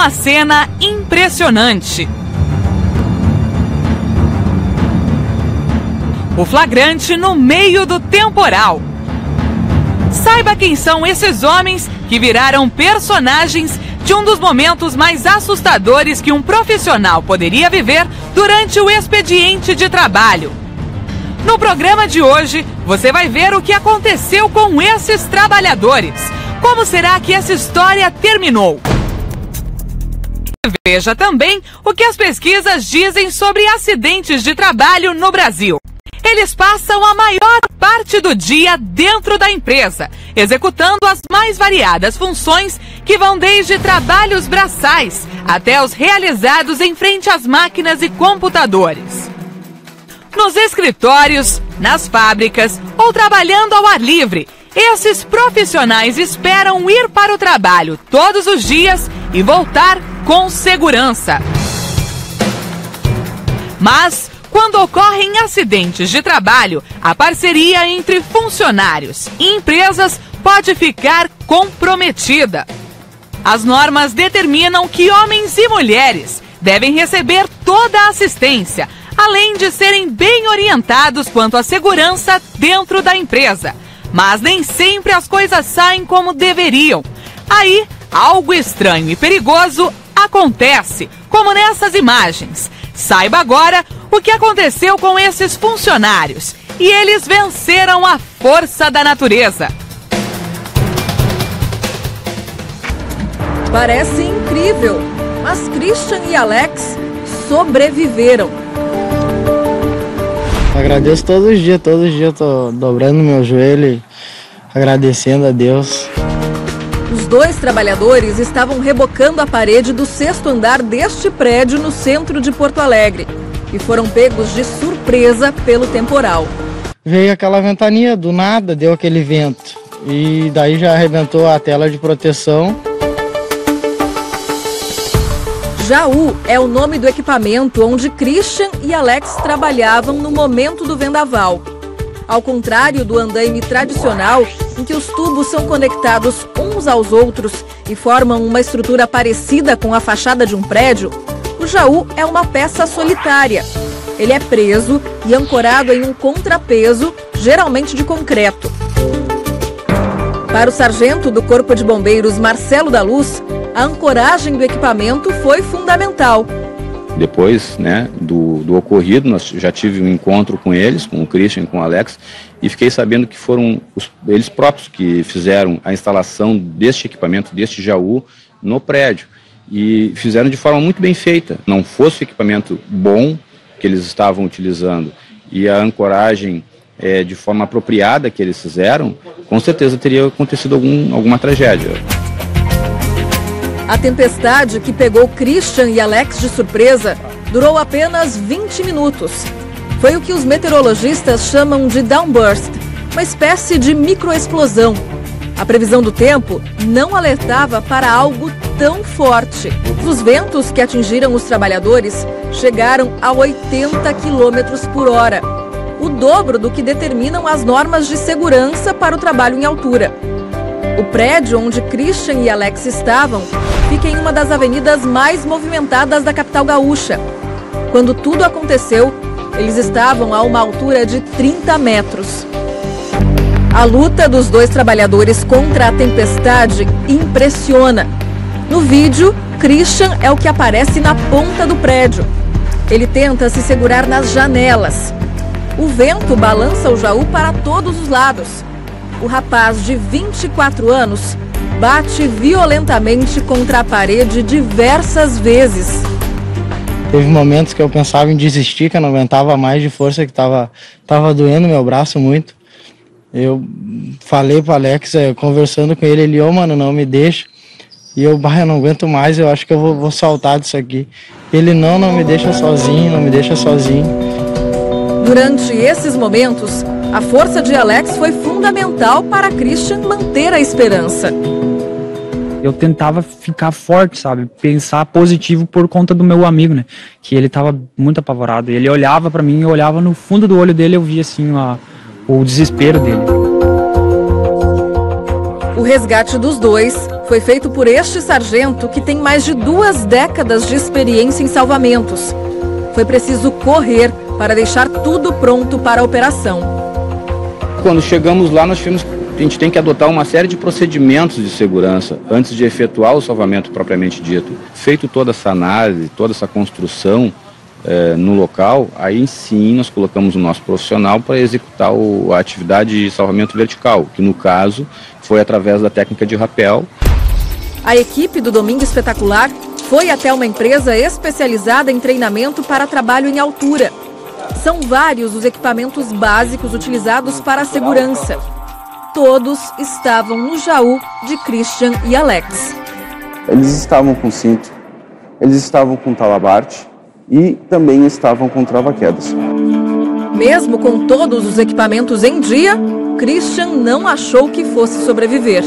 uma cena impressionante. O flagrante no meio do temporal. Saiba quem são esses homens que viraram personagens de um dos momentos mais assustadores que um profissional poderia viver durante o expediente de trabalho. No programa de hoje, você vai ver o que aconteceu com esses trabalhadores. Como será que essa história terminou? Veja também o que as pesquisas dizem sobre acidentes de trabalho no Brasil. Eles passam a maior parte do dia dentro da empresa, executando as mais variadas funções que vão desde trabalhos braçais até os realizados em frente às máquinas e computadores. Nos escritórios, nas fábricas ou trabalhando ao ar livre, esses profissionais esperam ir para o trabalho todos os dias e voltar com segurança. Mas, quando ocorrem acidentes de trabalho, a parceria entre funcionários e empresas pode ficar comprometida. As normas determinam que homens e mulheres devem receber toda a assistência, além de serem bem orientados quanto à segurança dentro da empresa. Mas nem sempre as coisas saem como deveriam. Aí, algo estranho e perigoso acontece, como nessas imagens. Saiba agora o que aconteceu com esses funcionários. E eles venceram a força da natureza. Parece incrível, mas Christian e Alex sobreviveram. Agradeço todos os dias eu tô dobrando meu joelho e agradecendo a Deus. Os dois trabalhadores estavam rebocando a parede do 6º andar deste prédio no centro de Porto Alegre e foram pegos de surpresa pelo temporal. Veio aquela ventania, do nada deu aquele vento e daí já arrebentou a tela de proteção. Jaú é o nome do equipamento onde Christian e Alex trabalhavam no momento do vendaval. Ao contrário do andaime tradicional, em que os tubos são conectados uns aos outros e formam uma estrutura parecida com a fachada de um prédio, o Jaú é uma peça solitária. Ele é preso e ancorado em um contrapeso, geralmente de concreto. Para o sargento do Corpo de Bombeiros, Marcelo da Luz, a ancoragem do equipamento foi fundamental. Depois, do ocorrido, nós já tive um encontro com eles, com o Christian e com o Alex, e fiquei sabendo que foram eles próprios que fizeram a instalação deste equipamento, deste Jaú, no prédio. E fizeram de forma muito bem feita. Não fosse o equipamento bom que eles estavam utilizando e a ancoragem de forma apropriada que eles fizeram, com certeza teria acontecido alguma tragédia. A tempestade que pegou Christian e Alex de surpresa durou apenas 20 minutos. Foi o que os meteorologistas chamam de downburst, uma espécie de microexplosão. A previsão do tempo não alertava para algo tão forte. Os ventos que atingiram os trabalhadores chegaram a 80 km por hora, o dobro do que determinam as normas de segurança para o trabalho em altura. O prédio onde Christian e Alex estavam fica em uma das avenidas mais movimentadas da capital gaúcha. Quando tudo aconteceu, eles estavam a uma altura de 30 metros. A luta dos dois trabalhadores contra a tempestade impressiona. No vídeo, Christian é o que aparece na ponta do prédio. Ele tenta se segurar nas janelas. O vento balança o Jaú para todos os lados. O rapaz de 24 anos bate violentamente contra a parede diversas vezes. Teve momentos que eu pensava em desistir, que eu não aguentava mais de força, que tava doendo meu braço muito. Eu falei pro Alex, conversando com ele, mano, não me deixa. E eu não aguento mais, eu acho que eu vou saltar disso aqui. Ele, não me deixa sozinho, não me deixa sozinho. Durante esses momentos, a força de Alex foi fundamental para Christian manter a esperança. Eu tentava ficar forte, sabe? Pensar positivo por conta do meu amigo, né? Que ele estava muito apavorado. Ele olhava para mim, eu olhava no fundo do olho dele, eu via assim o desespero dele. O resgate dos dois foi feito por este sargento que tem mais de 2 décadas de experiência em salvamentos. Foi preciso correr para deixar tudo pronto para a operação. Quando chegamos lá, a gente tem que adotar uma série de procedimentos de segurança antes de efetuar o salvamento propriamente dito. Feito toda essa análise, toda essa construção no local, aí sim nós colocamos o nosso profissional para executar a atividade de salvamento vertical, que no caso foi através da técnica de rapel. A equipe do Domingo Espetacular foi até uma empresa especializada em treinamento para trabalho em altura. São vários os equipamentos básicos utilizados para a segurança. Todos estavam no jaú de Christian e Alex. Eles estavam com cinto, eles estavam com talabarte e também estavam com trava-quedas. Mesmo com todos os equipamentos em dia, Christian não achou que fosse sobreviver.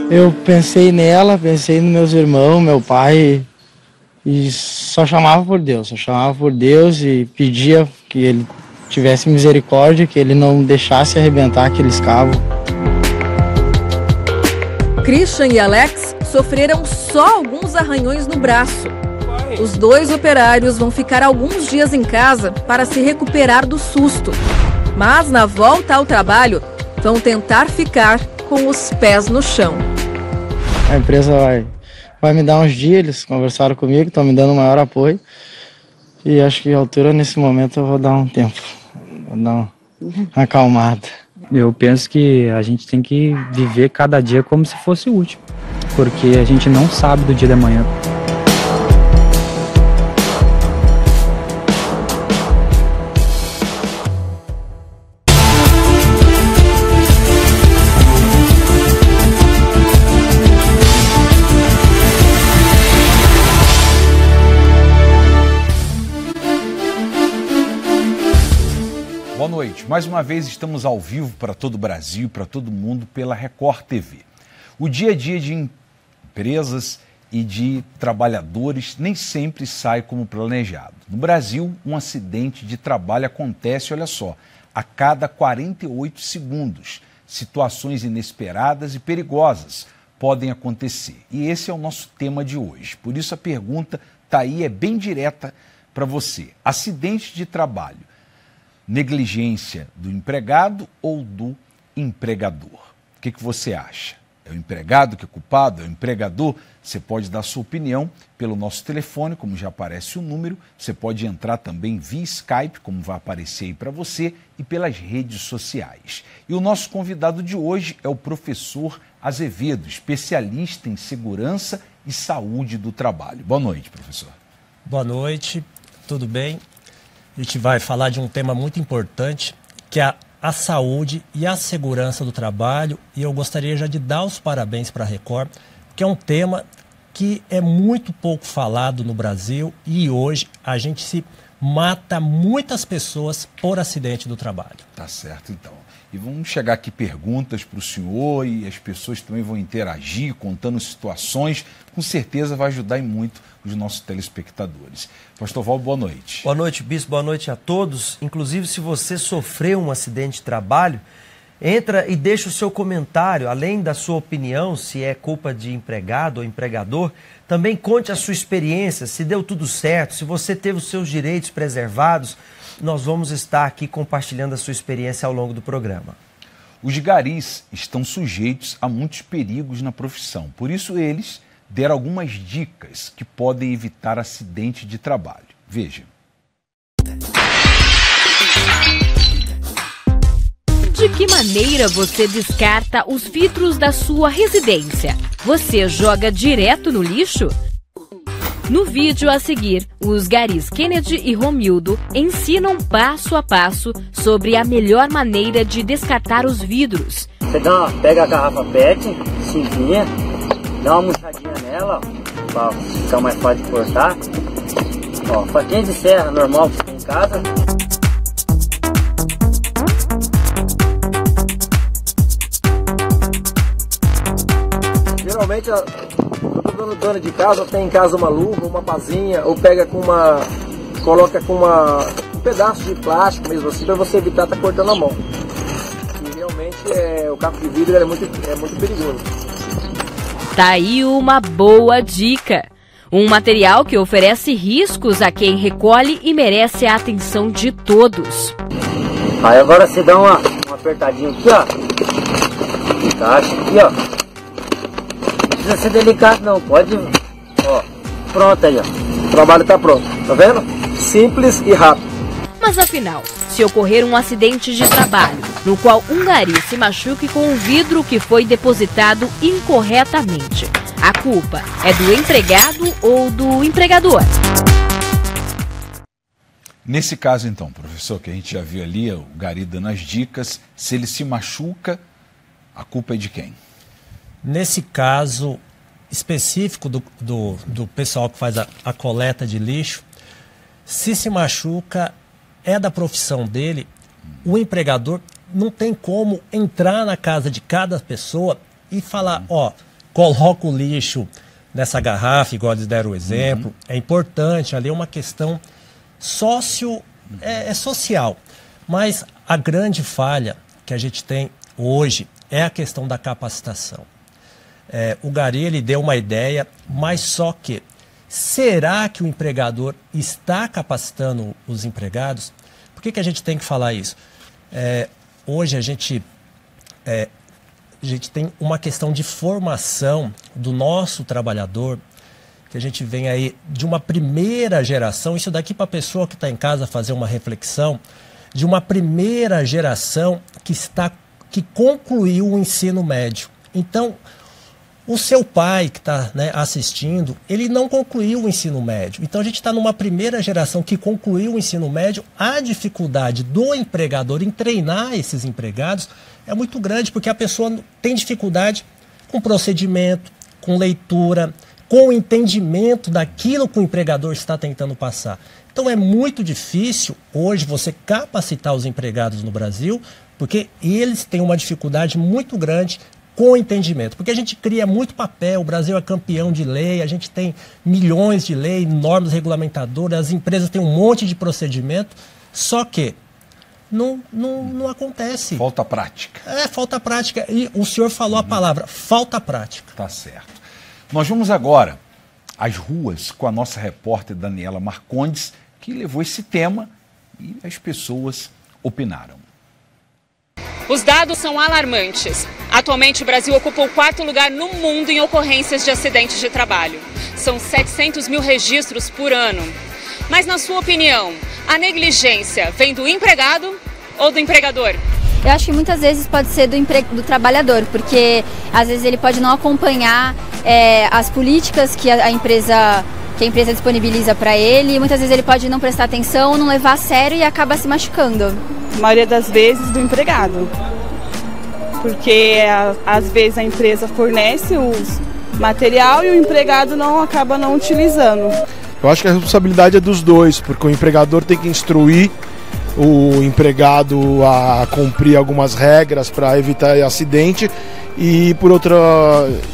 Eu pensei nela, pensei nos meus irmãos, meu pai, e só chamava por Deus e pedia que ele tivesse misericórdia, que ele não deixasse arrebentar aqueles cabos. Christian e Alex sofreram só alguns arranhões no braço. Os 2 operários vão ficar alguns dias em casa para se recuperar do susto. Mas na volta ao trabalho, vão tentar ficar com os pés no chão. A empresa vai me dar uns dias, eles conversaram comigo, estão me dando maior apoio. E acho que a altura, nesse momento, eu vou dar um tempo, vou dar uma acalmada. Eu penso que a gente tem que viver cada dia como se fosse o último, porque a gente não sabe do dia de amanhã. Boa noite. Mais uma vez estamos ao vivo para todo o Brasil, para todo mundo, pela Record TV. O dia a dia de empresas e de trabalhadores nem sempre sai como planejado. No Brasil, um acidente de trabalho acontece, olha só, a cada 48 segundos. Situações inesperadas e perigosas podem acontecer. E esse é o nosso tema de hoje. Por isso a pergunta está aí, é bem direta para você. Acidente de trabalho. Negligência do empregado ou do empregador? O que você acha? É o empregado que é culpado? É o empregador? Você pode dar sua opinião pelo nosso telefone, como já aparece o número. Você pode entrar também via Skype, como vai aparecer aí para você, e pelas redes sociais. E o nosso convidado de hoje é o professor Azevedo, especialista em segurança e saúde do trabalho. Boa noite, professor. Boa noite, tudo bem? A gente vai falar de um tema muito importante, que é a saúde e a segurança do trabalho. E eu gostaria já de dar os parabéns para a Record, que é um tema que é muito pouco falado no Brasil e hoje a gente se mata muitas pessoas por acidente do trabalho. Tá certo, então. E vamos chegar aqui perguntas para o senhor e as pessoas também vão interagir, contando situações. Com certeza vai ajudar muito os nossos telespectadores. Pastor Val, boa noite. Boa noite, Bispo. Boa noite a todos. Inclusive, se você sofreu um acidente de trabalho, entra e deixa o seu comentário. Além da sua opinião, se é culpa de empregado ou empregador, também conte a sua experiência, se deu tudo certo, se você teve os seus direitos preservados. Nós vamos estar aqui compartilhando a sua experiência ao longo do programa. Os garis estão sujeitos a muitos perigos na profissão. Por isso, eles deram algumas dicas que podem evitar acidente de trabalho. Veja. De que maneira você descarta os vidros da sua residência? Você joga direto no lixo? No vídeo a seguir, os garis Kennedy e Romildo ensinam passo a passo sobre a melhor maneira de descartar os vidros. Você pega a garrafa PET, simplinha, dá uma murchadinha nela, para ficar mais fácil de cortar. Ó, faquinha de serra normal que você tem em casa. Geralmente, todo dono de casa tem em casa uma luva, uma pazinha, ou pega com uma, coloca com um pedaço de plástico mesmo assim, para você evitar estar cortando a mão. E realmente o caco de vidro é muito perigoso. Tá aí uma boa dica. Um material que oferece riscos a quem recolhe e merece a atenção de todos. Aí agora você dá uma apertadinha aqui, ó. Encaixa aqui, ó. Não precisa ser delicado não, pode... Ó, pronto aí, ó. O trabalho tá pronto, tá vendo? Simples e rápido. Mas afinal, se ocorrer um acidente de trabalho, no qual um gari se machuque com um vidro que foi depositado incorretamente, a culpa é do empregado ou do empregador? Nesse caso, então, professor, que a gente já viu ali, o gari dando as dicas, se ele se machuca, a culpa é de quem? Nesse caso específico do pessoal que faz a coleta de lixo, se machuca, é da profissão dele, o empregador não tem como entrar na casa de cada pessoa e falar, ó, coloca o lixo nessa garrafa, igual eles deram o exemplo. É importante, ali é uma questão social. Mas a grande falha que a gente tem hoje é a questão da capacitação. O gari, ele deu uma ideia, mas só que, será que o empregador está capacitando os empregados? Por que a gente tem que falar isso? Hoje a gente tem uma questão de formação do nosso trabalhador, que a gente vem aí de uma primeira geração, isso daqui para a pessoa que está em casa fazer uma reflexão, de uma primeira geração que concluiu o ensino médio. Então, o seu pai que está assistindo, ele não concluiu o ensino médio. Então a gente está numa primeira geração que concluiu o ensino médio. A dificuldade do empregador em treinar esses empregados é muito grande, porque a pessoa tem dificuldade com procedimento, com leitura, com o entendimento daquilo que o empregador está tentando passar. Então é muito difícil hoje você capacitar os empregados no Brasil, porque eles têm uma dificuldade muito grande com entendimento, porque a gente cria muito papel, o Brasil é campeão de lei, a gente tem milhões de leis, normas regulamentadoras, as empresas têm um monte de procedimento, só que não acontece. Falta prática. Falta prática, e o senhor falou a palavra, falta prática. Tá certo. Nós vamos agora às ruas com a nossa repórter Daniela Marcondes, que levou esse tema e as pessoas opinaram. Os dados são alarmantes. Atualmente, o Brasil ocupa o 4º lugar no mundo em ocorrências de acidentes de trabalho. São 700 mil registros por ano. Mas, na sua opinião, a negligência vem do empregado ou do empregador? Eu acho que muitas vezes pode ser do trabalhador, porque às vezes ele pode não acompanhar as políticas que a empresa disponibiliza para ele, e muitas vezes ele pode não prestar atenção, não levar a sério e acaba se machucando. A maioria das vezes do empregado, porque às vezes a empresa fornece o material e o empregado acaba não utilizando. Eu acho que a responsabilidade é dos dois, porque o empregador tem que instruir o empregado a cumprir algumas regras para evitar acidente, e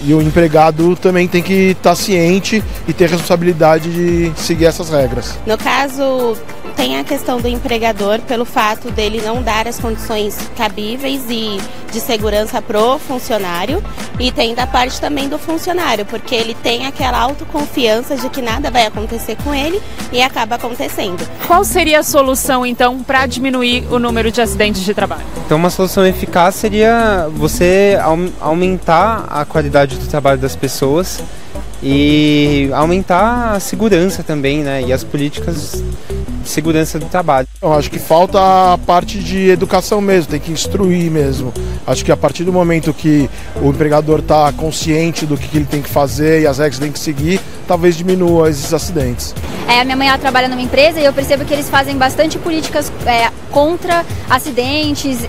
o empregado também tem que estar ciente e ter responsabilidade de seguir essas regras. No caso, tem a questão do empregador pelo fato dele não dar as condições cabíveis e de segurança pro funcionário, e tem da parte também do funcionário, porque ele tem aquela autoconfiança de que nada vai acontecer com ele e acaba acontecendo. Qual seria a solução, então, para diminuir o número de acidentes de trabalho? Então, uma solução eficaz seria você aumentar a qualidade do trabalho das pessoas e aumentar a segurança também, né? E as políticas de segurança do trabalho. Eu acho que falta a parte de educação mesmo, tem que instruir mesmo. Acho que a partir do momento que o empregador está consciente do que ele tem que fazer e as regras que tem que seguir, talvez diminua esses acidentes. A minha mãe trabalha numa empresa e eu percebo que eles fazem bastante políticas contra acidentes,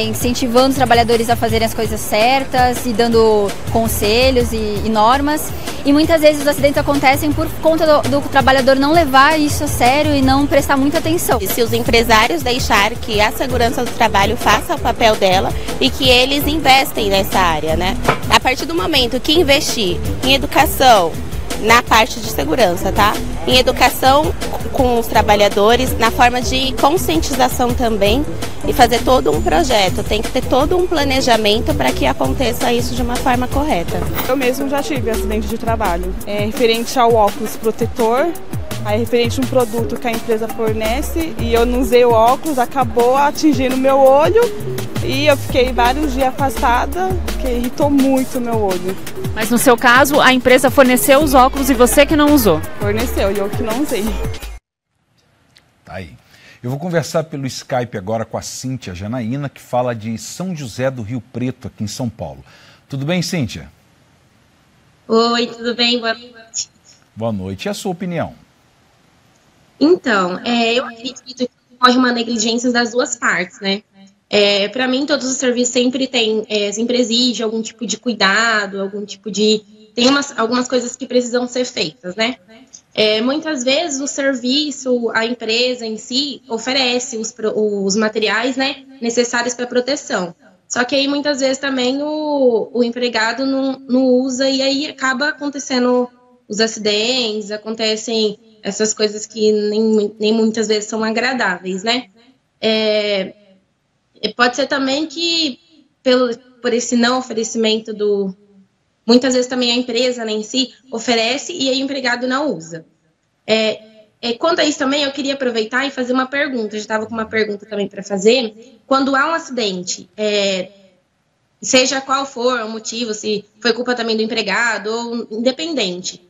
incentivando os trabalhadores a fazerem as coisas certas e dando conselhos e normas. E muitas vezes os acidentes acontecem por conta do trabalhador não levar isso a sério e não prestar muita atenção. E se os empresários deixarem que a segurança do trabalho faça o papel dela e que eles investem nessa área, né? A partir do momento que investir em educação, na parte de segurança, tá? em educação com os trabalhadores, na forma de conscientização também, e fazer todo um projeto. Tem que ter todo um planejamento para que aconteça isso de uma forma correta. Eu mesmo já tive acidente de trabalho, referente ao óculos protetor, aí referente a um produto que a empresa fornece, e eu não usei o óculos, acabou atingindo meu olho, e eu fiquei vários dias afastada, que irritou muito o meu olho. Mas no seu caso, a empresa forneceu os óculos e você que não usou? Forneceu, e eu que não usei. Tá aí. Eu vou conversar pelo Skype agora com a Cíntia Janaína, que fala de São José do Rio Preto, aqui em São Paulo. Tudo bem, Cíntia? Oi, tudo bem? Boa noite. Boa noite. E a sua opinião? Então, eu acredito que ocorre uma negligência das duas partes, né? Para mim, todos os serviços sempre sempre exige algum tipo de cuidado, algum tipo de... Tem algumas coisas que precisam ser feitas, né? Muitas vezes o serviço, a empresa em si, oferece os materiais, né, necessários para proteção. Só que aí muitas vezes também o empregado não usa, e aí acaba acontecendo os acidentes, acontecem essas coisas que nem muitas vezes são agradáveis, né? Pode ser também que por esse não oferecimento muitas vezes também a empresa, né, em si oferece e aí o empregado não usa. Quanto a isso também, eu queria aproveitar e fazer uma pergunta. Eu já estava com uma pergunta também para fazer. Quando há um acidente, seja qual for o motivo, se foi culpa também do empregado ou independente,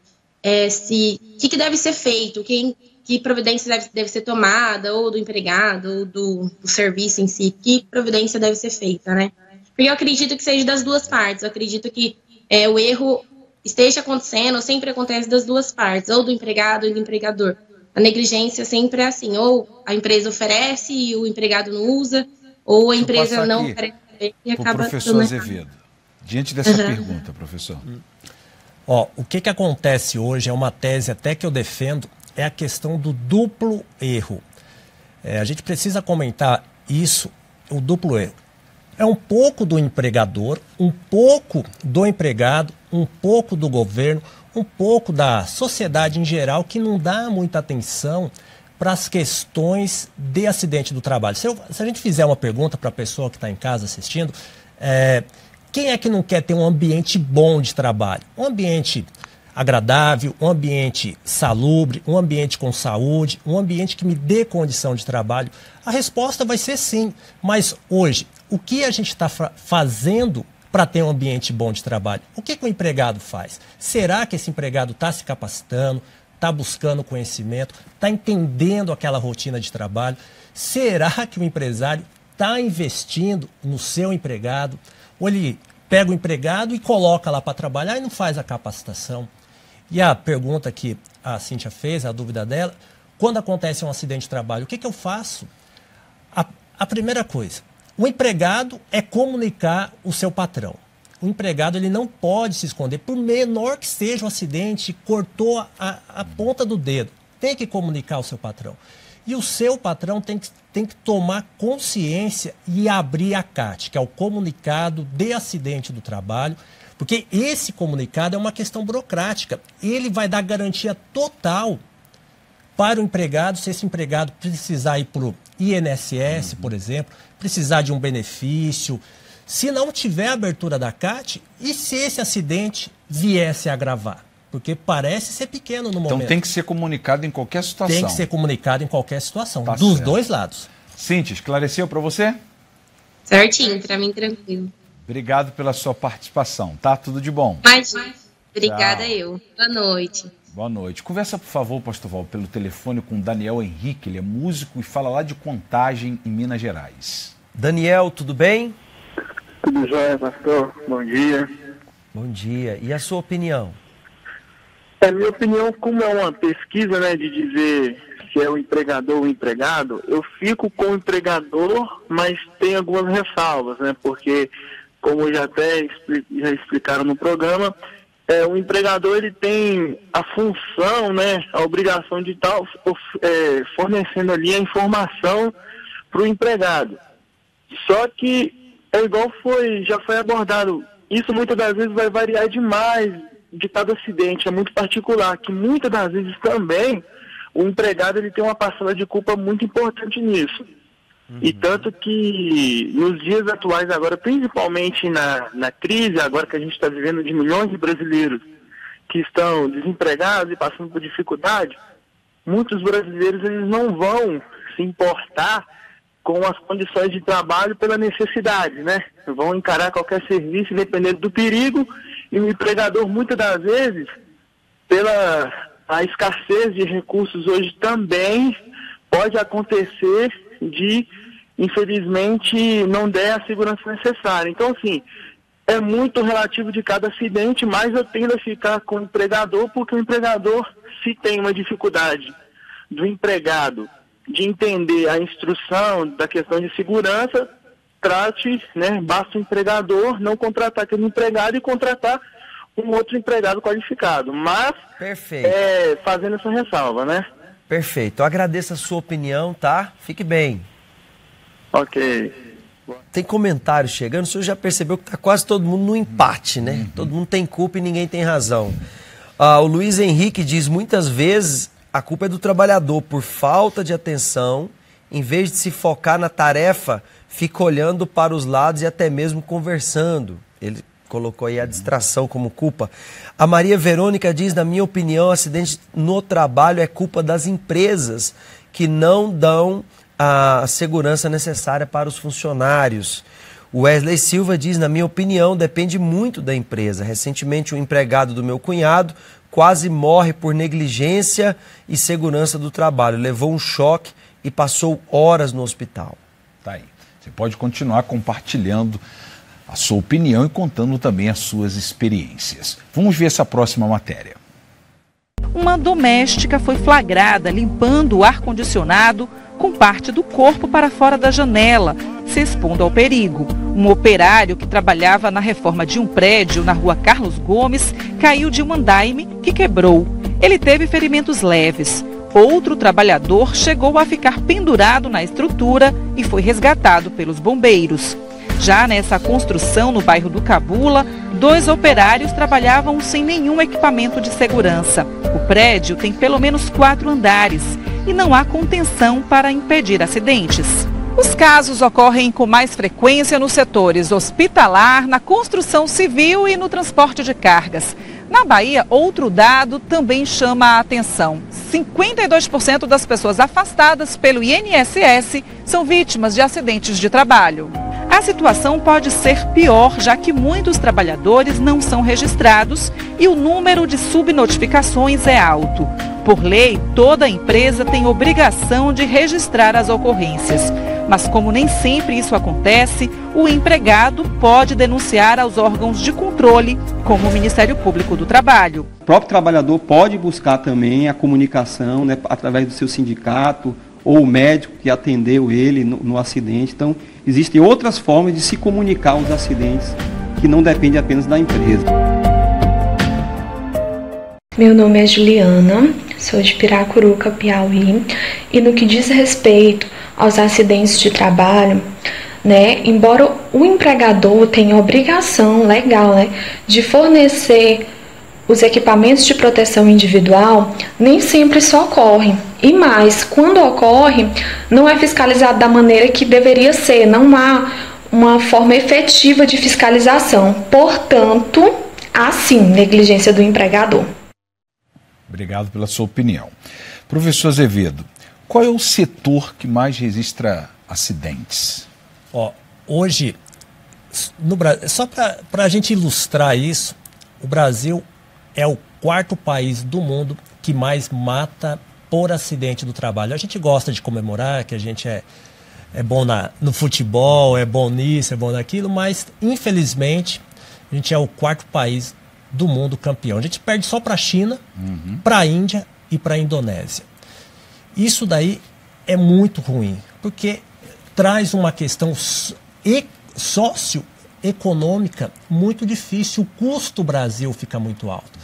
o que deve ser feito, que providência deve ser tomada, ou do empregado, ou do serviço em si, que providência deve ser feita, né? Porque eu acredito que seja das duas partes. Eu acredito que o erro esteja acontecendo, sempre acontece das duas partes, ou do empregado ou do empregador. A negligência sempre é assim, ou a empresa oferece e o empregado não usa, ou a empresa não oferece e acaba... Professor Azevedo, diante dessa pergunta, professor. O que acontece hoje, é uma tese até que eu defendo, é a questão do duplo erro. A gente precisa comentar isso, o duplo erro. É um pouco do empregador, um pouco do empregado, um pouco do governo, um pouco da sociedade em geral, que não dá muita atenção para as questões de acidente do trabalho. Se a gente fizer uma pergunta para a pessoa que está em casa assistindo, quem é que não quer ter um ambiente bom de trabalho? Um ambiente agradável, um ambiente salubre, um ambiente com saúde, um ambiente que me dê condição de trabalho? A resposta vai ser sim, mas hoje, o que a gente está fazendo para ter um ambiente bom de trabalho? O que o empregado faz? Será que esse empregado está se capacitando, está buscando conhecimento, está entendendo aquela rotina de trabalho? Será que o empresário está investindo no seu empregado? Ou ele pega o empregado e coloca lá para trabalhar e não faz a capacitação? E a pergunta que a Cíntia fez, a dúvida dela, quando acontece um acidente de trabalho, o que eu faço? A primeira coisa, o empregado é comunicar o seu patrão. O empregado ele não pode se esconder, por menor que seja o acidente, cortou a ponta do dedo, tem que comunicar ao seu patrão. E o seu patrão tem que tomar consciência e abrir a CAT, que é o comunicado de acidente do trabalho, porque esse comunicado é uma questão burocrática. Ele vai dar garantia total para o empregado, se esse empregado precisar ir para o INSS, por exemplo, precisar de um benefício, se não tiver abertura da CAT, e se esse acidente viesse a agravar? Porque parece ser pequeno no momento. Então tem que ser comunicado em qualquer situação. Tem que ser comunicado em qualquer situação, Tá dos certo. dois lados. Cíntia, esclareceu para você? Certinho, para mim tranquilo. Obrigado pela sua participação, tá? Tudo de bom. Mas, obrigada Tchau. eu. Boa noite. Boa noite. Conversa, por favor, pastor Val, pelo telefone com o Daniel Henrique. Ele é músico e fala lá de Contagem, em Minas Gerais. Daniel, tudo bem? Tudo jóia, pastor. Bom dia. Bom dia. E a sua opinião? A minha opinião, como é uma pesquisa, né, de dizer se é o empregador ou o empregado, eu fico com o empregador, mas tem algumas ressalvas, né, porque, como já explicaram no programa, o empregador ele tem a função, né, a obrigação de estar fornecendo ali a informação para o empregado. Só que é igual já foi abordado, isso muitas das vezes vai variar demais de cada acidente é muito particular, que muitas das vezes também o empregado ele tem uma parcela de culpa muito importante nisso. E tanto que nos dias atuais agora, principalmente na crise agora que a gente está vivendo de milhões de brasileiros que estão desempregados e passando por dificuldade, muitos brasileiros eles não vão se importar com as condições de trabalho pela necessidade, né? Vão encarar qualquer serviço dependendo do perigo, e o empregador muitas das vezes, pela a escassez de recursos hoje também, pode acontecer de, infelizmente, não der a segurança necessária. Então, assim, é muito relativo de cada acidente, mas eu tendo a ficar com o empregador, porque o empregador, se tem uma dificuldade do empregado de entender a instrução da questão de segurança, trate, né, basta o empregador não contratar aquele empregado e contratar um outro empregado qualificado. Mas, fazendo essa ressalva, né? Perfeito. Eu agradeço a sua opinião, tá? Fique bem. Ok. Tem comentários chegando, o senhor já percebeu que tá quase todo mundo no empate, né? Todo mundo tem culpa e ninguém tem razão. O Luiz Henrique diz, muitas vezes a culpa é do trabalhador por falta de atenção, em vez de se focar na tarefa, fica olhando para os lados e até mesmo conversando. Ele colocou aí a distração como culpa. A Maria Verônica diz, na minha opinião, acidente no trabalho é culpa das empresas que não dão a segurança necessária para os funcionários. O Wesley Silva diz, na minha opinião, depende muito da empresa. Recentemente, um empregado do meu cunhado quase morre por negligência e segurança do trabalho. Levou um choque e passou horas no hospital. Tá aí. Você pode continuar compartilhando a sua opinião e contando também as suas experiências. Vamos ver essa próxima matéria. Uma doméstica foi flagrada limpando o ar-condicionado com parte do corpo para fora da janela, se expondo ao perigo. Um operário que trabalhava na reforma de um prédio na rua Carlos Gomes caiu de um andaime que quebrou. Ele teve ferimentos leves. Outro trabalhador chegou a ficar pendurado na estrutura e foi resgatado pelos bombeiros. Já nessa construção no bairro do Cabula, 2 operários trabalhavam sem nenhum equipamento de segurança. O prédio tem pelo menos 4 andares e não há contenção para impedir acidentes. Os casos ocorrem com mais frequência nos setores hospitalar, na construção civil e no transporte de cargas. Na Bahia, outro dado também chama a atenção. 52% das pessoas afastadas pelo INSS são vítimas de acidentes de trabalho. A situação pode ser pior, já que muitos trabalhadores não são registrados e o número de subnotificações é alto. Por lei, toda empresa tem obrigação de registrar as ocorrências. Mas como nem sempre isso acontece, o empregado pode denunciar aos órgãos de controle, como o Ministério Público do Trabalho. O próprio trabalhador pode buscar também a comunicação, né, através do seu sindicato ou o médico que atendeu ele no acidente. Então, existem outras formas de se comunicar os acidentes que não dependem apenas da empresa. Meu nome é Juliana, sou de Piracuruca, Piauí, e no que diz respeito aos acidentes de trabalho, né, embora o empregador tenha obrigação legal, né, de fornecer os equipamentos de proteção individual, nem sempre isso ocorre. E mais, quando ocorre, não é fiscalizado da maneira que deveria ser, não há uma forma efetiva de fiscalização. Portanto, há sim negligência do empregador. Obrigado pela sua opinião. Professor Azevedo, qual é o setor que mais registra acidentes? Hoje, no Brasil, só para a gente ilustrar isso, o Brasil é o 4º país do mundo que mais mata por acidente do trabalho. A gente gosta de comemorar que a gente é bom no futebol, é bom nisso, é bom naquilo, mas infelizmente a gente é o 4º país do mundo campeão. A gente perde só para a China, para a Índia e para a Indonésia. Isso daí é muito ruim, porque traz uma questão socioeconômica muito difícil. O custo do Brasil fica muito alto.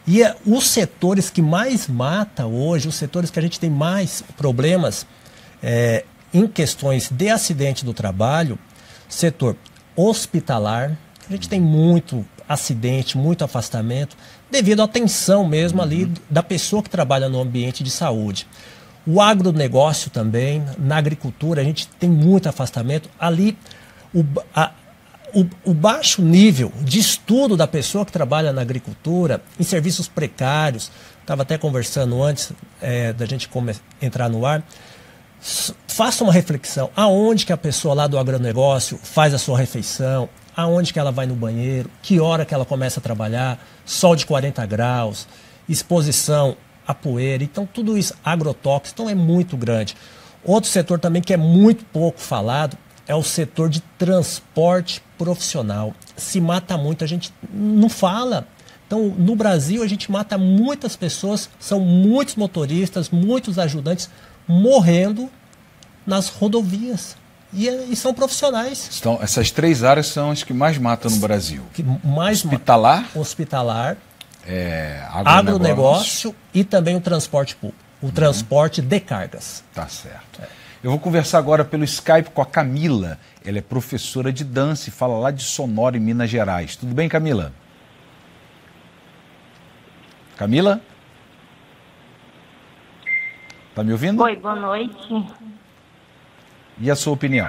E os setores que mais matam hoje, os setores que a gente tem mais problemas em questões de acidente do trabalho, setor hospitalar, a gente tem muito acidente, muito afastamento, devido à tensão mesmo ali da pessoa que trabalha no ambiente de saúde. O agronegócio também, na agricultura, a gente tem muito afastamento. Ali, o baixo nível de estudo da pessoa que trabalha na agricultura, em serviços precários, estava até conversando antes da gente entrar no ar, faça uma reflexão, aonde que a pessoa lá do agronegócio faz a sua refeição, aonde que ela vai no banheiro, que hora que ela começa a trabalhar, sol de 40 graus, exposição a poeira, então tudo isso, agrotóxico, então é muito grande. Outro setor também que é muito pouco falado é o setor de transporte profissional. Se mata muito, a gente não fala. Então, no Brasil, a gente mata muitas pessoas, são muitos motoristas, muitos ajudantes morrendo nas rodovias. E são profissionais. Então, essas 3 áreas são as que mais matam no Brasil. Hospitalar, agronegócio e também o transporte público. O transporte de cargas. Tá certo. Eu vou conversar agora pelo Skype com a Camila. Ela é professora de dança e fala lá de Sonora, em Minas Gerais. Tudo bem, Camila? Camila? Tá me ouvindo? Oi, boa noite. E a sua opinião?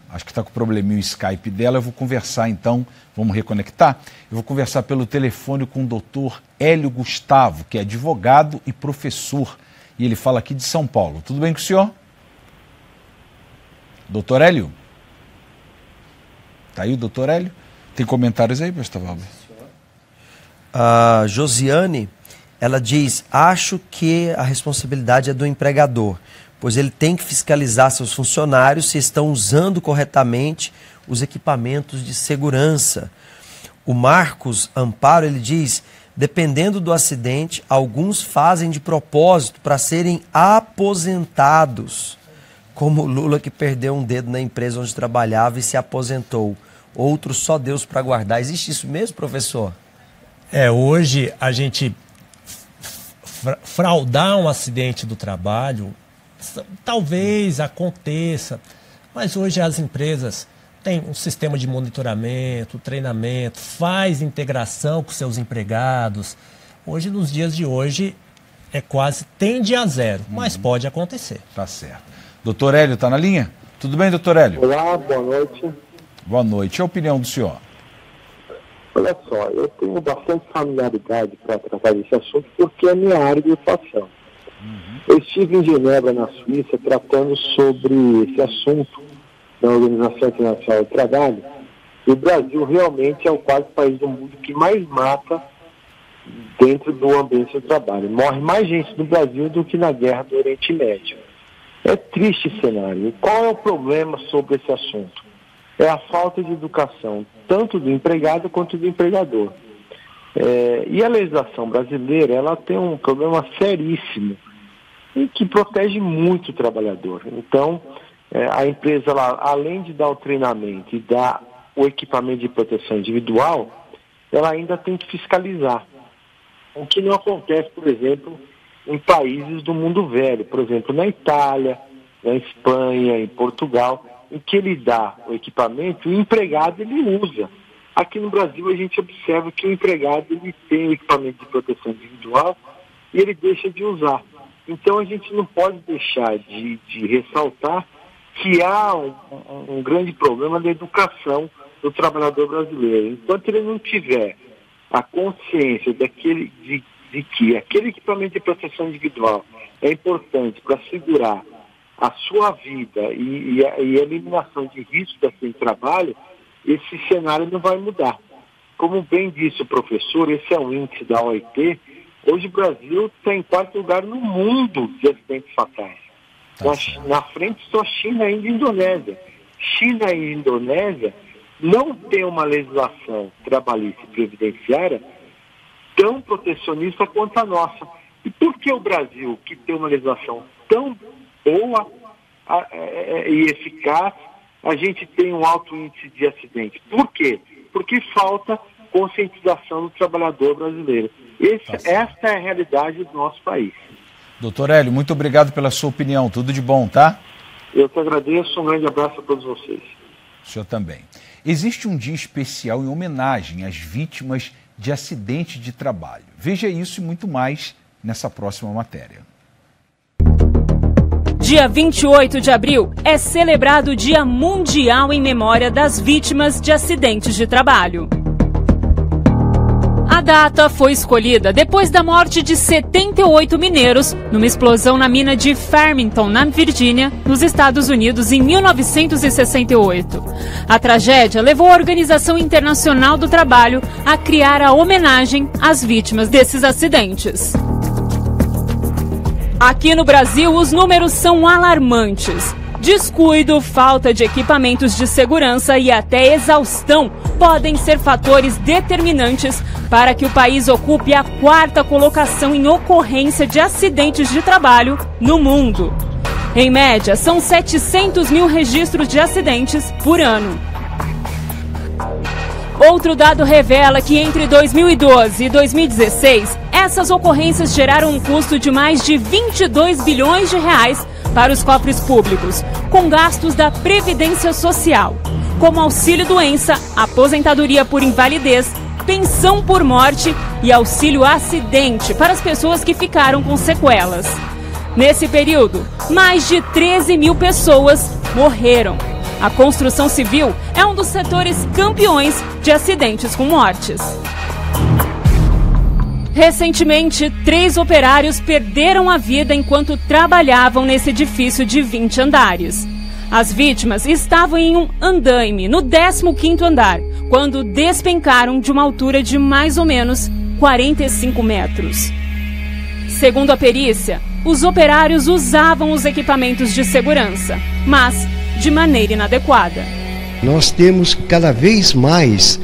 Acho que está com probleminha o Skype dela. Eu vou conversar então, vamos reconectar? Eu vou conversar pelo telefone com o doutor Hélio Gustavo, que é advogado e professor. E ele fala aqui de São Paulo. Tudo bem com o senhor? Doutor Hélio? Está aí o doutor Hélio? Tem comentários aí, pastor Valber? A Josiane, ela diz, acho que a responsabilidade é do empregador, pois ele tem que fiscalizar seus funcionários se estão usando corretamente os equipamentos de segurança. O Marcos Amparo, ele diz, dependendo do acidente, alguns fazem de propósito para serem aposentados, como o Lula que perdeu um dedo na empresa onde trabalhava e se aposentou. Outros só Deus para guardar. Existe isso mesmo, professor? Hoje a gente fraudar um acidente do trabalho talvez aconteça, mas hoje as empresas têm um sistema de monitoramento, treinamento, faz integração com seus empregados. Hoje, nos dias de hoje, tende a zero, mas pode acontecer. Tá certo. Doutor Hélio, está na linha? Tudo bem, doutor Hélio? Olá, boa noite. Boa noite. E a opinião do senhor? Olha só, eu tenho bastante familiaridade para tratar desse assunto porque é minha área de atuação. Eu estive em Genebra, na Suíça, tratando sobre esse assunto da Organização Internacional do Trabalho. E o Brasil realmente é o quase país do mundo que mais mata dentro do ambiente do trabalho. Morre mais gente no Brasil do que na guerra do Oriente Médio. É triste esse cenário. E qual é o problema sobre esse assunto? É a falta de educação, tanto do empregado quanto do empregador. E a legislação brasileira, ela tem um problema seríssimo e que protege muito o trabalhador. Então, a empresa, ela, além de dar o treinamento e dar o equipamento de proteção individual, ela ainda tem que fiscalizar. O que não acontece, por exemplo, em países do mundo velho, por exemplo, na Itália, na Espanha, em Portugal, em que ele dá o equipamento e o empregado ele usa. Aqui no Brasil a gente observa que o empregado ele tem o equipamento de proteção individual e ele deixa de usar. Então a gente não pode deixar de ressaltar que há um grande problema da educação do trabalhador brasileiro. Enquanto ele não tiver a consciência de que aquele equipamento de proteção individual é importante para segurar a sua vida e a eliminação de riscos daquele trabalho, esse cenário não vai mudar. Como bem disse o professor, esse é um índice da OIT. Hoje o Brasil está em 4º lugar no mundo de acidentes fatais. Na frente só China e Indonésia. China e Indonésia não têm uma legislação trabalhista e previdenciária tão protecionista quanto a nossa. E por que o Brasil, que tem uma legislação tão boa e eficaz, a gente tem um alto índice de acidente? Por quê? Porque falta conscientização do trabalhador brasileiro. Esta é a realidade do nosso país. Doutor Hélio, muito obrigado pela sua opinião. Tudo de bom, tá? Eu que agradeço. Um grande abraço a todos vocês. O senhor também. Existe um dia especial em homenagem às vítimas de acidente de trabalho. Veja isso e muito mais nessa próxima matéria. Dia 28 de abril é celebrado o Dia Mundial em memória das vítimas de acidentes de trabalho. A data foi escolhida depois da morte de 78 mineiros numa explosão na mina de Farmington, na Virgínia, nos Estados Unidos, em 1968. A tragédia levou a Organização Internacional do Trabalho a criar a homenagem às vítimas desses acidentes. Aqui no Brasil, os números são alarmantes. Descuido, falta de equipamentos de segurança e até exaustão podem ser fatores determinantes para que o país ocupe a 4ª colocação em ocorrência de acidentes de trabalho no mundo. Em média, são 700 mil registros de acidentes por ano. Outro dado revela que entre 2012 e 2016, essas ocorrências geraram um custo de mais de 22 bilhões de reais para os cofres públicos, com gastos da Previdência Social, como auxílio-doença, aposentadoria por invalidez, pensão por morte e auxílio-acidente para as pessoas que ficaram com sequelas. Nesse período, mais de 13 mil pessoas morreram. A construção civil é um dos setores campeões de acidentes com mortes. Recentemente, 3 operários perderam a vida enquanto trabalhavam nesse edifício de 20 andares. As vítimas estavam em um andaime, no 15º andar, quando despencaram de uma altura de mais ou menos 45 metros. Segundo a perícia, os operários usavam os equipamentos de segurança, mas de maneira inadequada. Nós temos cada vez mais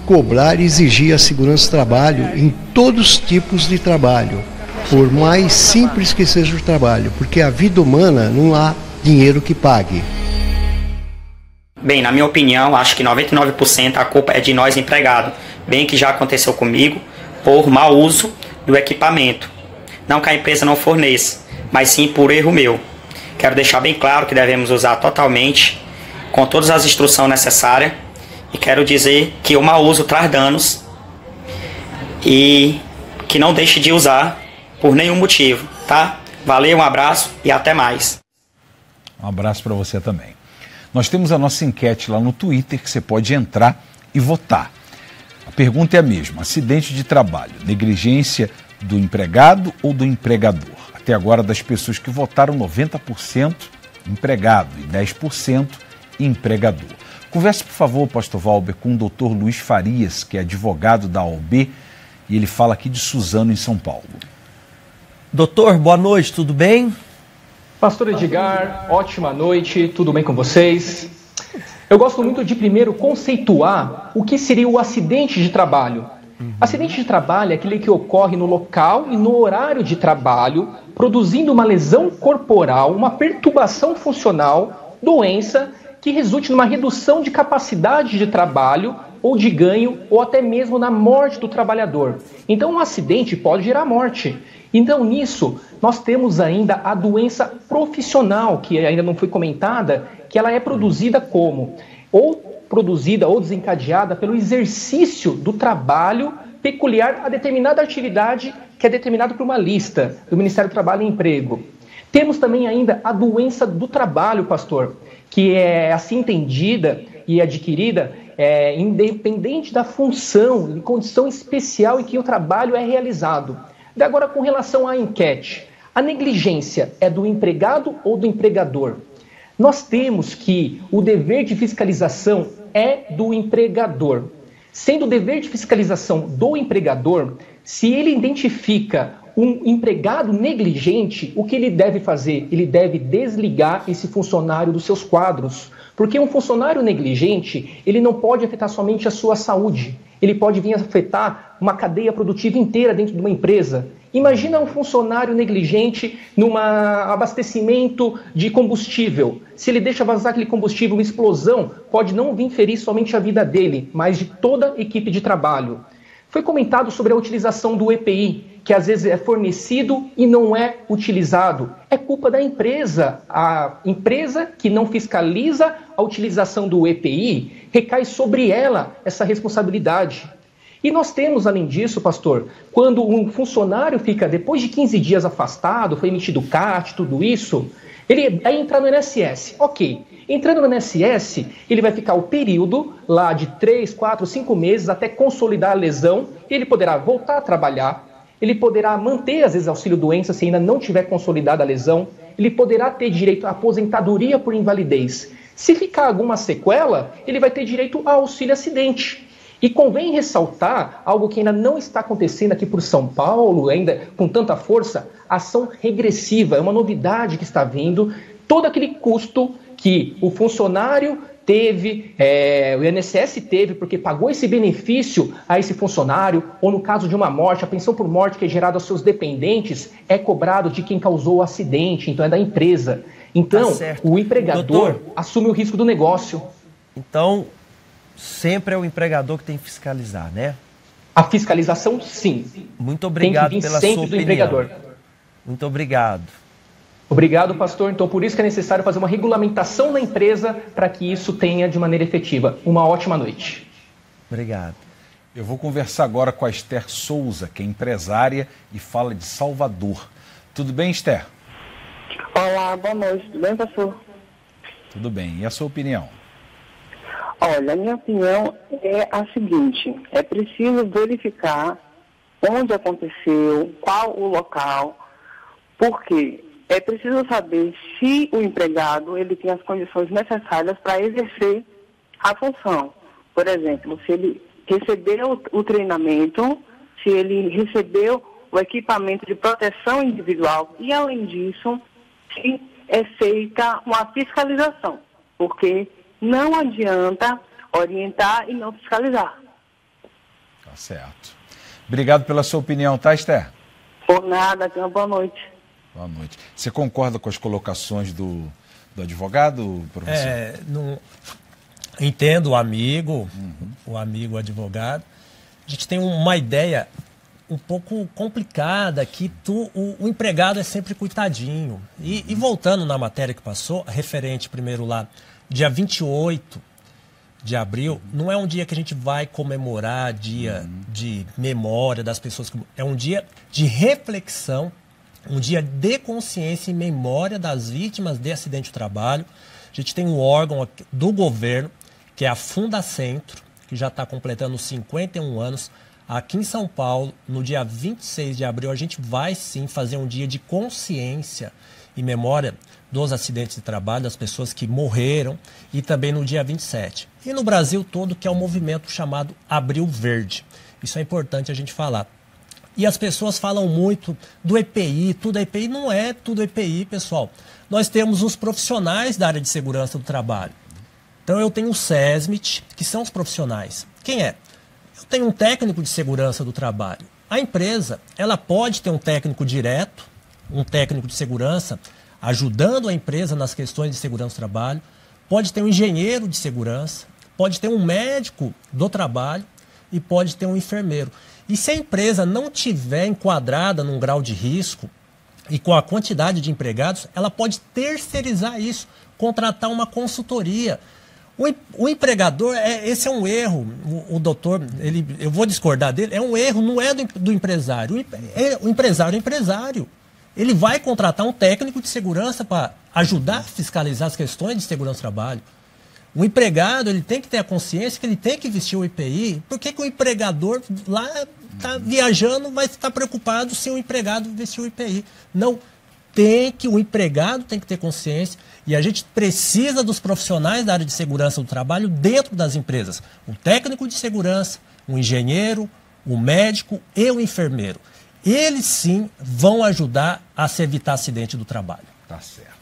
cobrar e exigir a segurança do trabalho em todos os tipos de trabalho, por mais simples que seja o trabalho, porque a vida humana não há dinheiro que pague. Bem, na minha opinião, acho que 99% a culpa é de nós empregados, bem que já aconteceu comigo, por mau uso do equipamento. Não que a empresa não forneça, mas sim por erro meu. Quero deixar bem claro que devemos usar totalmente, com todas as instruções necessárias, e quero dizer que o mau uso traz danos e que não deixe de usar por nenhum motivo, tá? Valeu, um abraço e até mais. Um abraço para você também. Nós temos a nossa enquete lá no Twitter que você pode entrar e votar. A pergunta é a mesma: acidente de trabalho, negligência do empregado ou do empregador? Até agora, das pessoas que votaram, 90% empregado e 10% empregador. Converse, por favor, pastor Valber, com o Dr. Luiz Farias, que é advogado da OAB, e ele fala aqui de Suzano, em São Paulo. Doutor, boa noite, tudo bem? Pastor Edgar, ótima noite, tudo bem com vocês? Eu gosto muito de primeiro conceituar o que seria o acidente de trabalho. Acidente de trabalho é aquele que ocorre no local e no horário de trabalho, produzindo uma lesão corporal, uma perturbação funcional, doença que resulte numa redução de capacidade de trabalho ou de ganho, ou até mesmo na morte do trabalhador. Então, um acidente pode gerar morte. Então, nisso, nós temos ainda a doença profissional, que ainda não foi comentada, que ela é produzida como? Ou produzida ou desencadeada pelo exercício do trabalho peculiar a determinada atividade que é determinado por uma lista do Ministério do Trabalho e Emprego. Temos também ainda a doença do trabalho, pastor, que é assim entendida e adquirida independente da função e condição especial em que o trabalho é realizado. E agora, com relação à enquete, a negligência é do empregado ou do empregador? Nós temos que o dever de fiscalização é do empregador. Sendo o dever de fiscalização do empregador, se ele identifica um empregado negligente, o que ele deve fazer? Ele deve desligar esse funcionário dos seus quadros. Porque um funcionário negligente, ele não pode afetar somente a sua saúde. Ele pode vir a afetar uma cadeia produtiva inteira dentro de uma empresa. Imagina um funcionário negligente num abastecimento de combustível. Se ele deixa vazar aquele combustível, uma explosão pode não vir ferir somente a vida dele, mas de toda a equipe de trabalho. Foi comentado sobre a utilização do EPI, que às vezes é fornecido e não é utilizado. É culpa da empresa. A empresa que não fiscaliza a utilização do EPI, recai sobre ela essa responsabilidade. E nós temos, além disso, pastor, quando um funcionário fica, depois de 15 dias afastado, foi emitido CAT, tudo isso, ele vai entrar no INSS. Ok. Entrando no INSS, ele vai ficar o período lá de 3, 4, 5 meses até consolidar a lesão. Ele poderá voltar a trabalhar, ele poderá manter, às vezes, auxílio-doença se ainda não tiver consolidada a lesão, ele poderá ter direito à aposentadoria por invalidez. Se ficar alguma sequela, ele vai ter direito a auxílio-acidente. E convém ressaltar algo que ainda não está acontecendo aqui por São Paulo, ainda com tanta força, ação regressiva. É uma novidade que está vindo. Todo aquele custo que o funcionário teve, o INSS teve, porque pagou esse benefício a esse funcionário, ou no caso de uma morte, a pensão por morte que é gerada aos seus dependentes, é cobrado de quem causou o acidente, então é da empresa. Então, o empregador assume o risco do negócio. Então, sempre é o empregador que tem que fiscalizar, né? A fiscalização, sim. Muito obrigado tem que vir pela sempre sua do opinião. empregador. Muito obrigado. Obrigado, pastor. Então, por isso que é necessário fazer uma regulamentação na empresa para que isso tenha de maneira efetiva. Uma ótima noite. Obrigado. Eu vou conversar agora com a Esther Souza, que é empresária e fala de Salvador. Tudo bem, Esther? Olá, boa noite. Tudo bem, pastor? Tudo bem. E a sua opinião? Olha, a minha opinião é a seguinte: é preciso verificar onde aconteceu, qual o local, porque é preciso saber se o empregado ele tem as condições necessárias para exercer a função. Por exemplo, se ele recebeu o treinamento, se ele recebeu o equipamento de proteção individual e, além disso, se é feita uma fiscalização, porque não adianta orientar e não fiscalizar. Tá certo. Obrigado pela sua opinião, tá, Esther? Por nada, tenha uma boa noite. Boa noite. Você concorda com as colocações do advogado, professor? Entendo o amigo advogado. A gente tem uma ideia um pouco complicada que o empregado é sempre coitadinho. E voltando na matéria que passou, referente primeiro lá, dia 28 de abril, não é um dia que a gente vai comemorar dia de memória das pessoas. É um dia de reflexão, um dia de consciência e memória das vítimas de acidente de trabalho. A gente tem um órgão do governo, que é a Fundacentro, que já está completando 51 anos. Aqui em São Paulo, no dia 26 de abril, a gente vai sim fazer um dia de consciência e memória dos acidentes de trabalho, das pessoas que morreram, e também no dia 27. E no Brasil todo, que é um movimento chamado Abril Verde. Isso é importante a gente falar. E as pessoas falam muito do EPI, tudo EPI. Não é tudo EPI, pessoal. Nós temos os profissionais da área de segurança do trabalho. Então eu tenho o SESMIT, que são os profissionais. Quem é? Eu tenho um técnico de segurança do trabalho. A empresa, ela pode ter um técnico direto, um técnico de segurança, ajudando a empresa nas questões de segurança do trabalho, pode ter um engenheiro de segurança, pode ter um médico do trabalho e pode ter um enfermeiro. E se a empresa não tiver enquadrada num grau de risco e com a quantidade de empregados, ela pode terceirizar isso, contratar uma consultoria. O empregador, esse é um erro, o doutor, eu vou discordar dele, é um erro, não é do empresário. O empresário é empresário. Ele vai contratar um técnico de segurança para ajudar a fiscalizar as questões de segurança do trabalho. O empregado, ele tem que ter a consciência que ele tem que vestir o EPI. Por que o empregador lá está viajando, vai estar preocupado se o empregado vestir o EPI? Não, o empregado tem que ter consciência e a gente precisa dos profissionais da área de segurança do trabalho dentro das empresas. O técnico de segurança, o engenheiro, o médico e o enfermeiro. Eles sim vão ajudar a se evitar acidente do trabalho. Tá certo.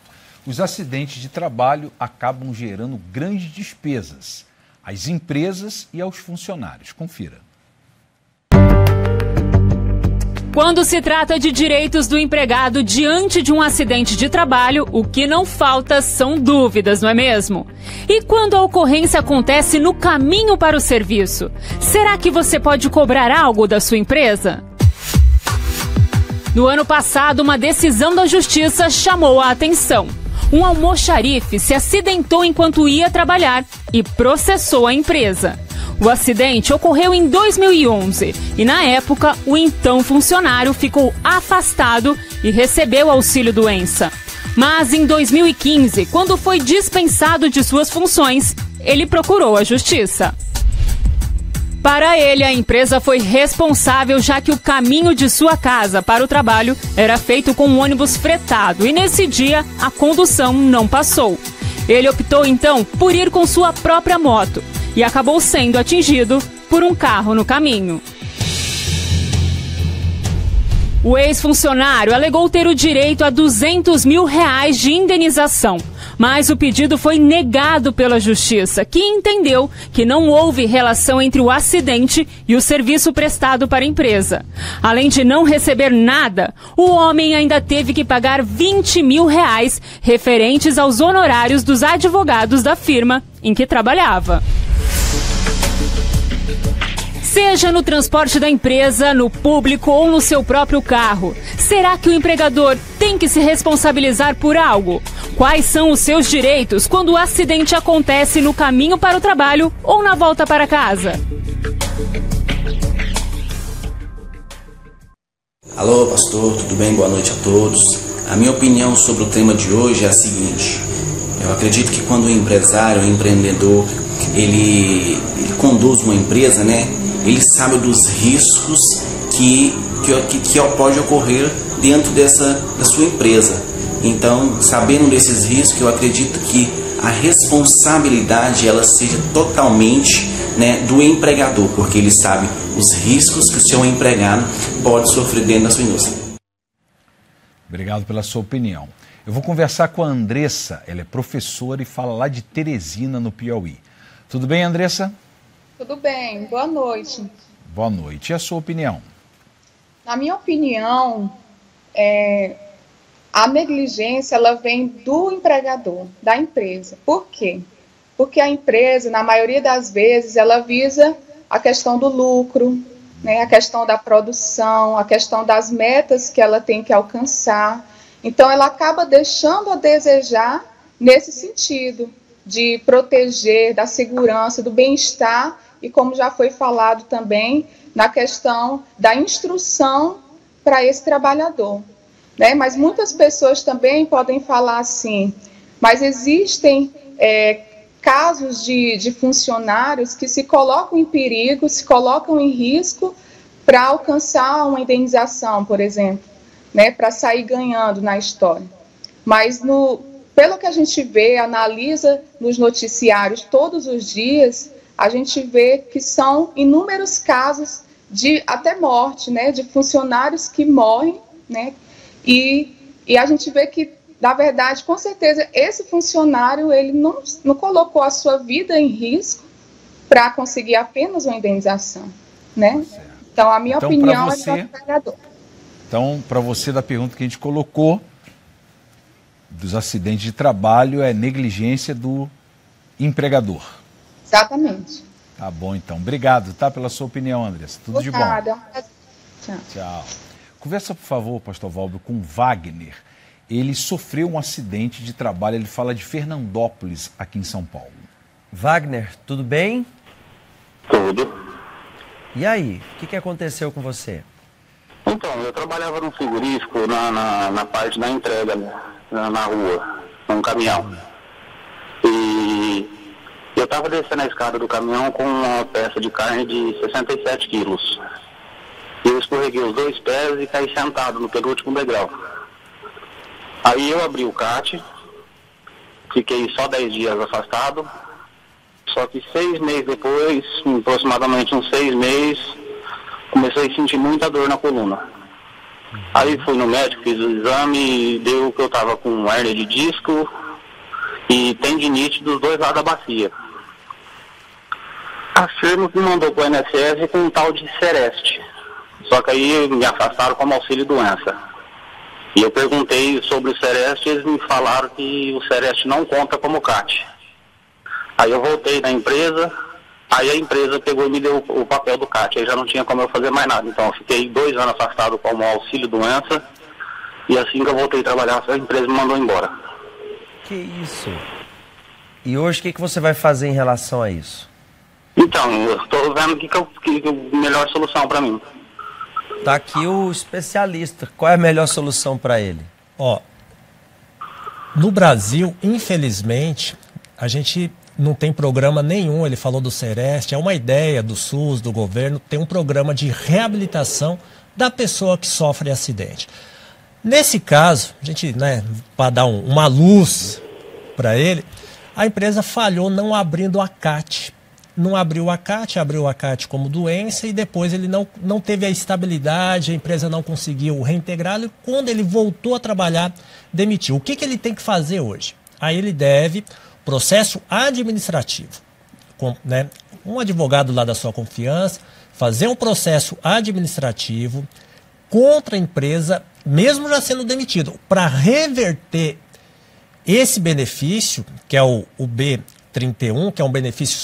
Os acidentes de trabalho acabam gerando grandes despesas às empresas e aos funcionários. Confira. Quando se trata de direitos do empregado diante de um acidente de trabalho, o que não falta são dúvidas, não é mesmo? E quando a ocorrência acontece no caminho para o serviço, será que você pode cobrar algo da sua empresa? No ano passado, uma decisão da Justiça chamou a atenção. Um almoxarife se acidentou enquanto ia trabalhar e processou a empresa. O acidente ocorreu em 2011 e, na época, o então funcionário ficou afastado e recebeu auxílio-doença. Mas, em 2015, quando foi dispensado de suas funções, ele procurou a justiça. Para ele, a empresa foi responsável, já que o caminho de sua casa para o trabalho era feito com um ônibus fretado e, nesse dia, a condução não passou. Ele optou, então, por ir com sua própria moto e acabou sendo atingido por um carro no caminho. O ex-funcionário alegou ter o direito a R$200 mil de indenização, mas o pedido foi negado pela Justiça, que entendeu que não houve relação entre o acidente e o serviço prestado para a empresa. Além de não receber nada, o homem ainda teve que pagar R$20 mil referentes aos honorários dos advogados da firma em que trabalhava. Seja no transporte da empresa, no público ou no seu próprio carro, será que o empregador tem que se responsabilizar por algo? Quais são os seus direitos quando o acidente acontece no caminho para o trabalho ou na volta para casa? Alô, pastor, tudo bem? Boa noite a todos. A minha opinião sobre o tema de hoje é a seguinte: eu acredito que quando o empresário, o empreendedor, ele conduz uma empresa, né? Ele sabe dos riscos que pode ocorrer dentro da sua empresa. Então, sabendo desses riscos, eu acredito que a responsabilidade ela seja totalmente, né, do empregador, porque ele sabe os riscos que o seu empregado pode sofrer dentro da sua indústria. Obrigado pela sua opinião. Eu vou conversar com a Andressa, ela é professora e fala lá de Teresina, no Piauí. Tudo bem, Andressa? Tudo bem, boa noite. Boa noite. E a sua opinião? Na minha opinião, a negligência ela vem do empregador, da empresa. Por quê? Porque a empresa, na maioria das vezes, ela visa a questão do lucro, né, a questão da produção, a questão das metas que ela tem que alcançar. Então, ela acaba deixando a desejar nesse sentido de proteger, da segurança, do bem-estar e, como já foi falado também, na questão da instrução para esse trabalhador, né? Mas muitas pessoas também podem falar assim, mas existem casos de funcionários que se colocam em perigo, se colocam em risco para alcançar uma indenização, por exemplo, né? Para sair ganhando na história. Mas pelo que a gente vê, analisa nos noticiários todos os dias, a gente vê que são inúmeros casos de até morte, né, de funcionários que morrem, né, e a gente vê que, na verdade, com certeza, esse funcionário ele não colocou a sua vida em risco para conseguir apenas uma indenização, né? Então, a minha opinião é do empregador. Então, para você, da pergunta que a gente colocou, dos acidentes de trabalho, é negligência do empregador. Exatamente. Tá bom, então. Obrigado, tá, pela sua opinião, Andressa. Tudo de bom. Tchau. Tchau. Conversa, por favor, pastor Valber, com Wagner. Ele sofreu um acidente de trabalho, ele fala de Fernandópolis, aqui em São Paulo. Wagner, tudo bem? Tudo. E aí, o que aconteceu com você? Então, eu trabalhava num frigorífico na parte da entrega, né? Na rua, num caminhão. E eu estava descendo a escada do caminhão com uma peça de carne de 67 quilos. E eu escorreguei os dois pés e caí sentado no penúltimo degrau. Aí eu abri o CAT, fiquei só 10 dias afastado, só que 6 meses depois, aproximadamente uns 6 meses, comecei a sentir muita dor na coluna. Aí fui no médico, fiz o exame e deu que eu estava com hérnia de disco e tendinite dos dois lados da bacia. A firma me mandou para o INSS com um tal de Sereste. Só que aí me afastaram como auxílio-doença. E eu perguntei sobre o Sereste e eles me falaram que o Sereste não conta como CAT. Aí eu voltei na empresa, aí a empresa pegou e me deu o papel do CAT, aí já não tinha como eu fazer mais nada. Então eu fiquei 2 anos afastado como auxílio-doença, e assim que eu voltei a trabalhar, a empresa me mandou embora. Que isso? E hoje o que você vai fazer em relação a isso? Então, eu estou vendo o que é a melhor solução para mim. Tá aqui o especialista. Qual é a melhor solução para ele? Ó, no Brasil, infelizmente, a gente não tem programa nenhum. Ele falou do Sereste, é uma ideia do SUS, do governo, tem um programa de reabilitação da pessoa que sofre acidente. Nesse caso, a gente, para dar uma luz para ele, a empresa falhou não abrindo a CAT. Não abriu a CAT como doença e depois ele não teve a estabilidade, a empresa não conseguiu reintegrá-lo e quando ele voltou a trabalhar, demitiu. O que ele tem que fazer hoje? Aí ele deve processo administrativo, um advogado lá da sua confiança, fazer um processo administrativo contra a empresa, mesmo já sendo demitido, para reverter esse benefício, que é o B31, que é um benefício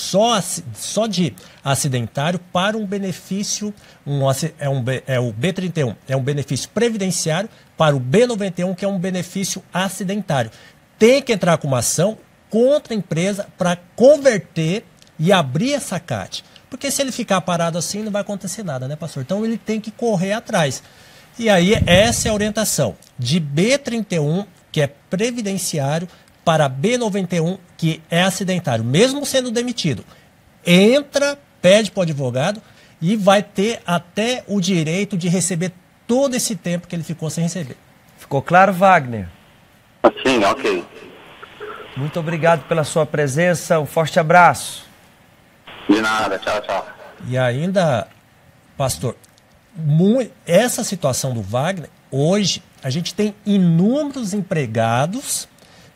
só de acidentário, para um benefício, o B31, é um benefício previdenciário, para o B91, que é um benefício acidentário. Tem que entrar com uma ação contra a empresa para converter e abrir essa CAT. Porque se ele ficar parado assim, não vai acontecer nada, né, pastor? Então ele tem que correr atrás. E aí essa é a orientação de B31, que é previdenciário, para B91, que é acidentário, mesmo sendo demitido. Entra, pede para o advogado e vai ter até o direito de receber todo esse tempo que ele ficou sem receber. Ficou claro, Wagner? Sim, ok. Muito obrigado pela sua presença, um forte abraço. De nada, tchau, tchau. E ainda, pastor, essa situação do Wagner, hoje a gente tem inúmeros empregados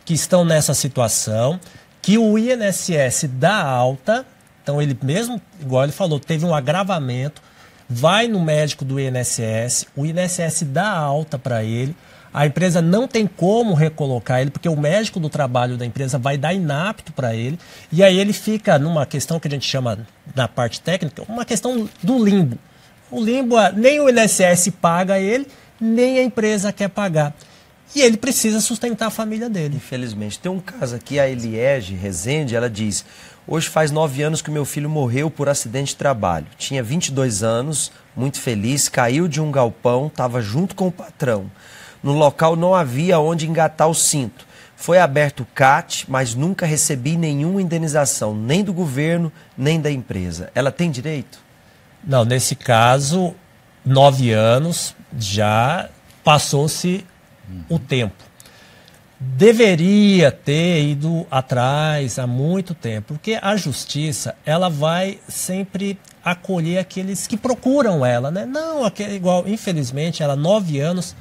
que estão nessa situação, que o INSS dá alta, então ele mesmo, igual ele falou, teve um agravamento, vai no médico do INSS, o INSS dá alta para ele, a empresa não tem como recolocar ele, porque o médico do trabalho da empresa vai dar inapto para ele, e aí ele fica numa questão que a gente chama, na parte técnica, uma questão do limbo. O limbo, nem o INSS paga ele, nem a empresa quer pagar. E ele precisa sustentar a família dele. Infelizmente. Tem um caso aqui, a Eliege Rezende, ela diz: hoje faz 9 anos que meu filho morreu por acidente de trabalho. Tinha 22 anos, muito feliz, caiu de um galpão, estava junto com o patrão. No local não havia onde engatar o cinto. Foi aberto o CAT, mas nunca recebi nenhuma indenização, nem do governo, nem da empresa. Ela tem direito? Não, nesse caso, 9 anos, já passou-se o tempo. Deveria ter ido atrás há muito tempo, porque a justiça, ela vai sempre acolher aqueles que procuram ela, né? Não, igual, infelizmente, ela 9 anos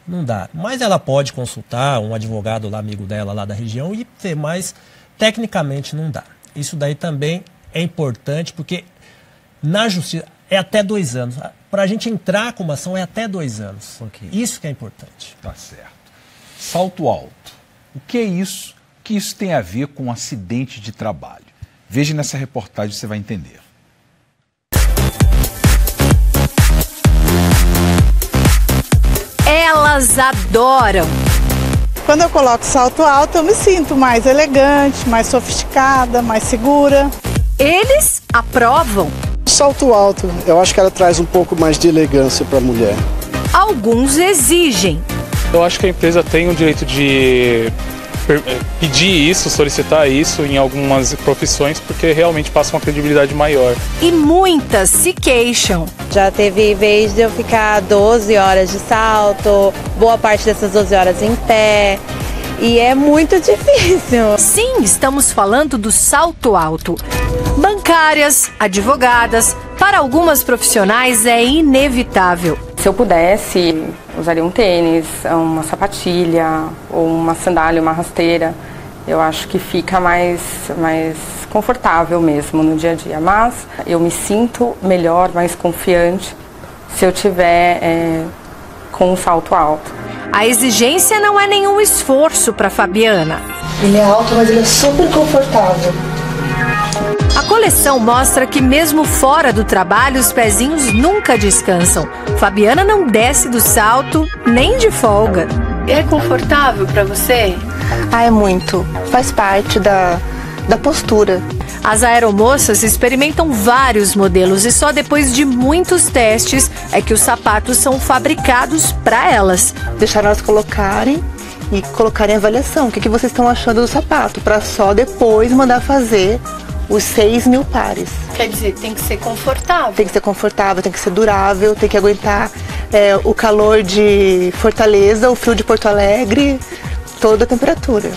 não dá. Mas ela pode consultar um advogado lá, amigo dela lá da região e ter, mas tecnicamente não dá. Isso daí também é importante, porque na justiça é até 2 anos. Para a gente entrar com uma ação é até 2 anos. Okay. Isso que é importante. Tá certo. Salto alto. O que é isso? O que isso tem a ver com um acidente de trabalho? Veja nessa reportagem, você vai entender. Elas adoram. Quando eu coloco salto alto, eu me sinto mais elegante, mais sofisticada, mais segura. Eles aprovam. Salto alto, eu acho que ela traz um pouco mais de elegância para a mulher. Alguns exigem. Eu acho que a empresa tem o direito de pedir isso, solicitar isso em algumas profissões, porque realmente passa uma credibilidade maior. E muitas se queixam. Já teve vez de eu ficar 12 horas de salto, boa parte dessas 12 horas em pé. E é muito difícil. Sim, estamos falando do salto alto. Bancárias, advogadas, para algumas profissionais é inevitável. Se eu pudesse, usaria um tênis, uma sapatilha, ou uma sandália, uma rasteira. Eu acho que fica mais confortável mesmo no dia a dia. Mas eu me sinto melhor, mais confiante se eu tiver com um salto alto. A exigência não é nenhum esforço para Fabiana. Ele é alto, mas ele é super confortável. A coleção mostra que mesmo fora do trabalho, os pezinhos nunca descansam. Fabiana não desce do salto nem de folga. É confortável para você? É muito. Faz parte da postura. As aeromoças experimentam vários modelos e só depois de muitos testes é que os sapatos são fabricados para elas. Deixar elas colocarem e colocarem a avaliação. O que vocês estão achando do sapato? Para só depois mandar fazer os 6.000 pares. Quer dizer, tem que ser confortável. Tem que ser confortável, tem que ser durável, tem que aguentar o calor de Fortaleza, o frio de Porto Alegre, toda a temperatura.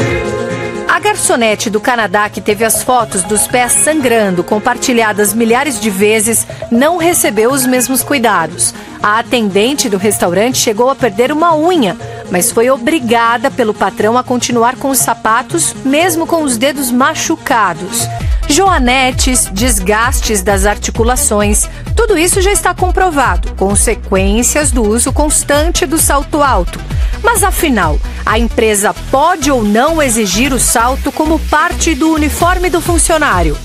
A garçonete do Canadá, que teve as fotos dos pés sangrando compartilhadas milhares de vezes, não recebeu os mesmos cuidados. A atendente do restaurante chegou a perder uma unha, mas foi obrigada pelo patrão a continuar com os sapatos, mesmo com os dedos machucados. Joanetes, desgastes das articulações, tudo isso já está comprovado, consequências do uso constante do salto alto. Mas afinal, a empresa pode ou não exigir o salto como parte do uniforme do funcionário?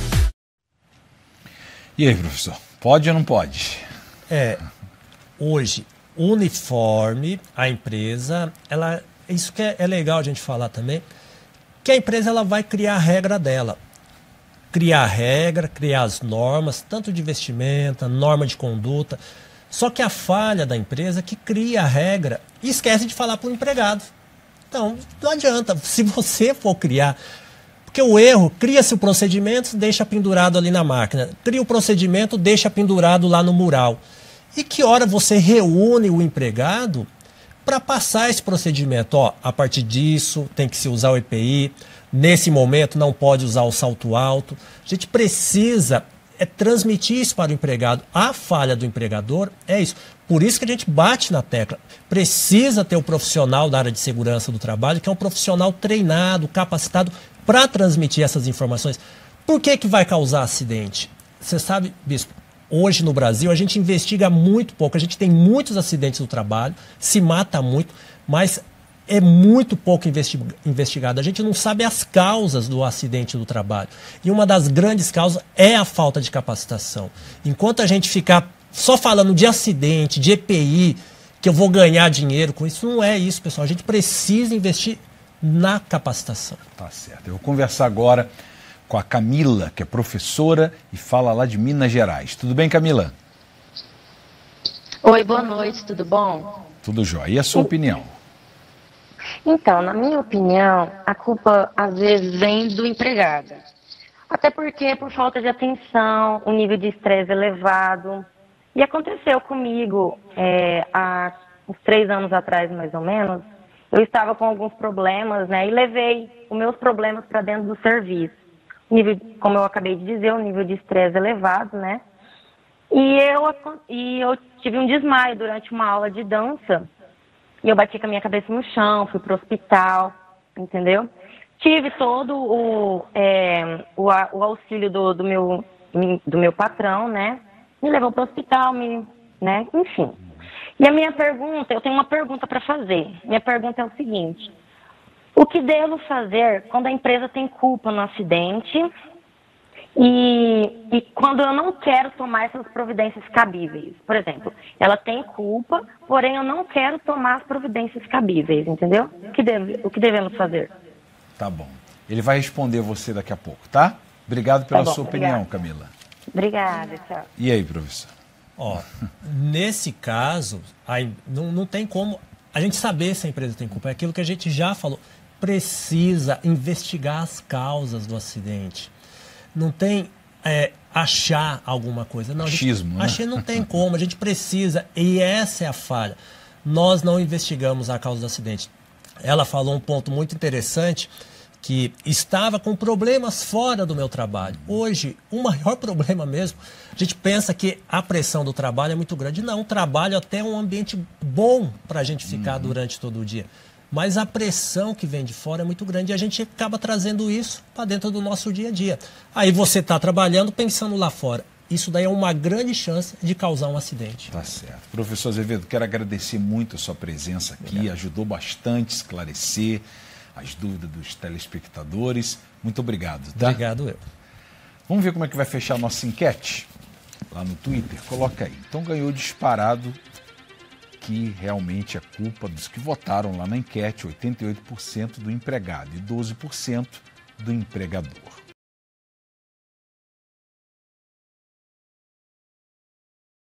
E aí, professor, pode ou não pode? Hoje, uniforme, a empresa, isso que é legal a gente falar também, que a empresa ela vai criar a regra dela. Criar a regra, criar as normas, tanto de vestimenta, norma de conduta. Só que a falha da empresa é que cria a regra e esquece de falar para o empregado. Então, não adianta. Se você for criar... Porque o erro, cria-se o procedimento, deixa pendurado ali na máquina. Cria o procedimento, deixa pendurado lá no mural. E que hora você reúne o empregado para passar esse procedimento? A partir disso, tem que se usar o EPI. Nesse momento, não pode usar o salto alto. A gente precisa... transmitir isso para o empregado. A falha do empregador é isso. Por isso que a gente bate na tecla. Precisa ter o profissional da área de segurança do trabalho, que é um profissional treinado, capacitado para transmitir essas informações. Por que vai causar acidente? Você sabe, Bispo, hoje no Brasil a gente investiga muito pouco. A gente tem muitos acidentes no trabalho, se mata muito, mas é muito pouco investigado. A gente não sabe as causas do acidente do trabalho. E uma das grandes causas é a falta de capacitação. Enquanto a gente ficar só falando de acidente, de EPI, que eu vou ganhar dinheiro com isso, não é isso, pessoal. A gente precisa investir na capacitação. Tá certo. Eu vou conversar agora com a Camila, que é professora e fala lá de Minas Gerais. Tudo bem, Camila? Oi, boa noite, tudo bom? Tudo jóia. E a sua opinião? Então, na minha opinião, a culpa às vezes vem do empregado. Até porque por falta de atenção, um nível de estresse elevado. E aconteceu comigo há uns 3 anos atrás, mais ou menos. Eu estava com alguns problemas, né? E levei os meus problemas para dentro do serviço. Nível, como eu acabei de dizer, um nível de estresse elevado, né? E eu tive um desmaio durante uma aula de dança. E eu bati com a minha cabeça no chão, fui pro hospital, entendeu? Tive todo o auxílio do meu patrão, né? Me levou pro hospital, né? Enfim. E a minha pergunta, eu tenho uma pergunta para fazer. Minha pergunta é o seguinte: o que devo fazer quando a empresa tem culpa no acidente e quando eu não quero tomar essas providências cabíveis? Por exemplo, ela tem culpa, porém eu não quero tomar as providências cabíveis, entendeu? O que devemos fazer? Tá bom. Ele vai responder você daqui a pouco, tá? Obrigado pela sua opinião, Camila. Obrigada, tchau. E aí, professor? Nesse caso, não tem como a gente saber se a empresa tem culpa. É aquilo que a gente já falou. Precisa investigar as causas do acidente. Não tem achar alguma coisa. Não, achismo, né? Não tem como. A gente precisa, e essa é a falha. Nós não investigamos a causa do acidente. Ela falou um ponto muito interessante, que estava com problemas fora do meu trabalho. Hoje, o maior problema mesmo, a gente pensa que a pressão do trabalho é muito grande. Não, o trabalho até é um ambiente bom para a gente ficar durante todo o dia. Mas a pressão que vem de fora é muito grande e a gente acaba trazendo isso para dentro do nosso dia a dia. Aí você está trabalhando pensando lá fora. isso daí é uma grande chance de causar um acidente. Tá certo. Professor Azevedo, quero agradecer muito a sua presença aqui, obrigado. Ajudou bastante a esclarecer as dúvidas dos telespectadores. Muito obrigado. Tá? Obrigado eu. Vamos ver como é que vai fechar a nossa enquete lá no Twitter? Coloca aí. Então ganhou disparado que realmente é culpa dos que votaram lá na enquete, 88% do empregado e 12% do empregador.